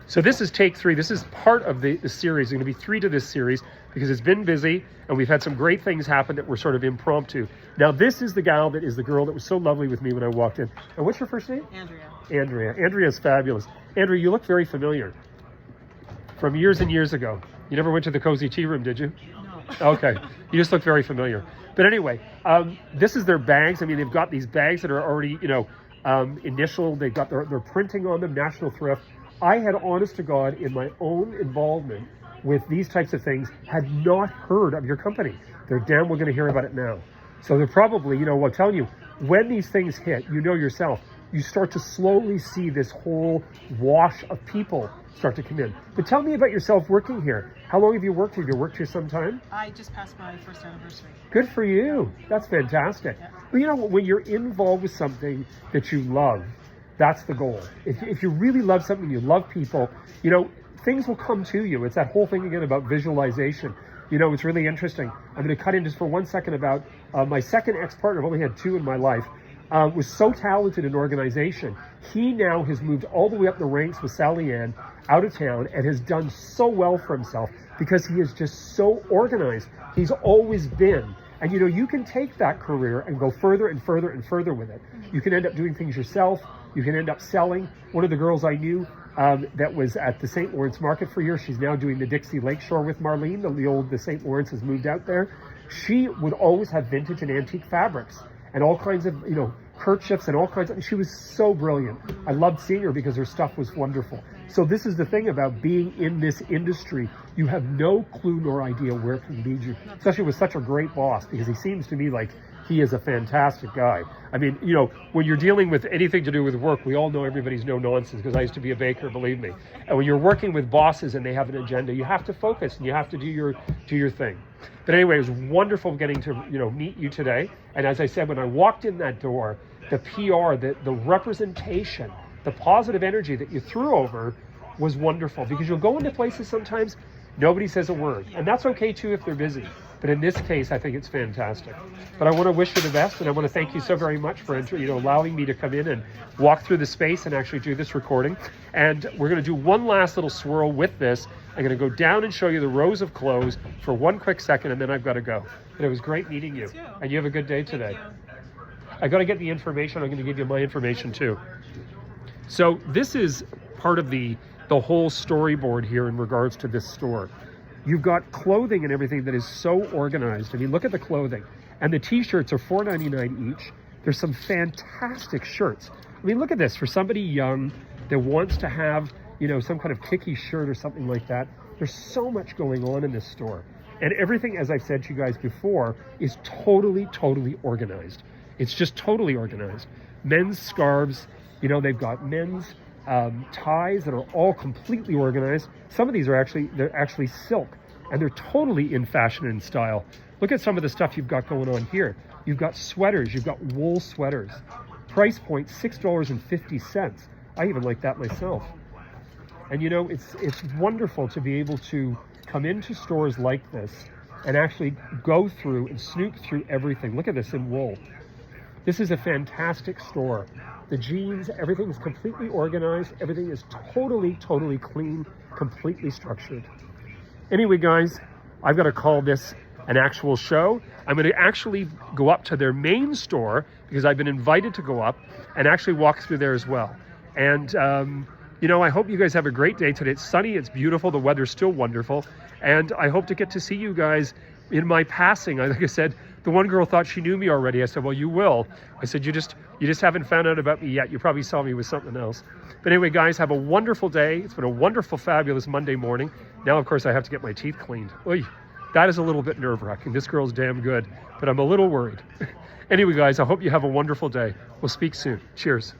So this is take 3. This is part of the series. There's going to be 3 to this series because it's been busy and we've had some great things happen that were sort of impromptu. Now this is the gal that is the girl that was so lovely with me when I walked in. And what's your first name? Andrea. Andrea. Andrea's fabulous. Andrea, you look very familiar from years and years ago. You never went to the cozy tea room, did you? No. Okay. You just look very familiar. But anyway, this is their bags. I mean, they've got these bags that are already, initial. They've got their printing on them, National Thrift. I had, honest to God, in my own involvement with these types of things, had not heard of your company. They're damn, we're going to hear about it now. So they're probably, I'm telling you, when these things hit, yourself, you start to slowly see this whole wash of people start to come in. But tell me about yourself working here. How long have you worked here? Have you worked here some time? I just passed my first anniversary. Good for you. That's fantastic. Yeah. But when you're involved with something that you love, that's the goal. If you really love something, you love people, things will come to you. It's that whole thing again about visualization. It's really interesting. I'm going to cut in just for 1 second about my second ex-partner. I've only had 2 in my life. Was so talented in organization. He now has moved all the way up the ranks with Sally Ann out of town and has done so well for himself because he is just so organized. He's always been. And you can take that career and go further and further and further with it. You can end up doing things yourself. You can end up selling. One of the girls I knew that was at the St. Lawrence Market for years, she's now doing the Dixie Lakeshore with Marlene. The St. Lawrence has moved out there. She would always have vintage and antique fabrics and all kinds of, kerchiefs and all kinds of, she was so brilliant. I loved seeing her because her stuff was wonderful. So this is the thing about being in this industry. You have no clue nor idea where it can lead you, especially with such a great boss, because he seems to me like he is a fantastic guy. I mean, when you're dealing with anything to do with work, we all know everybody's no nonsense because I used to be a baker, believe me. And when you're working with bosses and they have an agenda, you have to focus and you have to do your thing. But anyway, it was wonderful getting to, meet you today. And as I said, when I walked in that door, the PR, the representation, the positive energy that you threw over was wonderful, because you'll go into places sometimes, nobody says a word. And that's okay too if they're busy. But in this case, I think it's fantastic. But I want to wish you the best, and I want to thank you so very much for allowing me to come in and walk through the space and actually do this recording. And we're going to do one last little swirl with this. I'm going to go down and show you the rows of clothes for 1 quick second, and then I've got to go. But it was great meeting you. And you have a good day today. I got to get the information. I'm going to give you my information too. So this is part of the whole storyboard here in regards to this store. You've got clothing and everything that is so organized. I mean, look at the clothing. And the t-shirts are $4.99 each. There's some fantastic shirts. I mean, look at this. For somebody young that wants to have, some kind of kicky shirt or something like that, there's so much going on in this store. And everything, as I've said to you guys before, is totally, totally organized. It's just totally organized. Men's scarves, they've got men's ties that are all completely organized. Some of these are actually silk, and they're totally in fashion and style. Look at some of the stuff you've got going on here. You've got sweaters, you've got wool sweaters. Price point $6.50. I even like that myself. And it's wonderful to be able to come into stores like this and actually go through and snoop through everything. Look at this in wool. This is a fantastic store. The jeans, everything is completely organized. Everything is totally, totally clean, completely structured. Anyway, guys, I've got to call this an actual show. I'm going to actually go up to their main store because I've been invited to go up and actually walk through there as well. And, I hope you guys have a great day today. It's sunny, it's beautiful, the weather's still wonderful. And I hope to get to see you guys in my passing. Like I said, the one girl thought she knew me already. I said, well, you will. I said, you just haven't found out about me yet. You probably saw me with something else. But anyway, guys, have a wonderful day. It's been a wonderful, fabulous Monday morning. Now, of course, I have to get my teeth cleaned. Oy, that is a little bit nerve-wracking. This girl's damn good, but I'm a little worried. Anyway, guys, I hope you have a wonderful day. We'll speak soon. Cheers.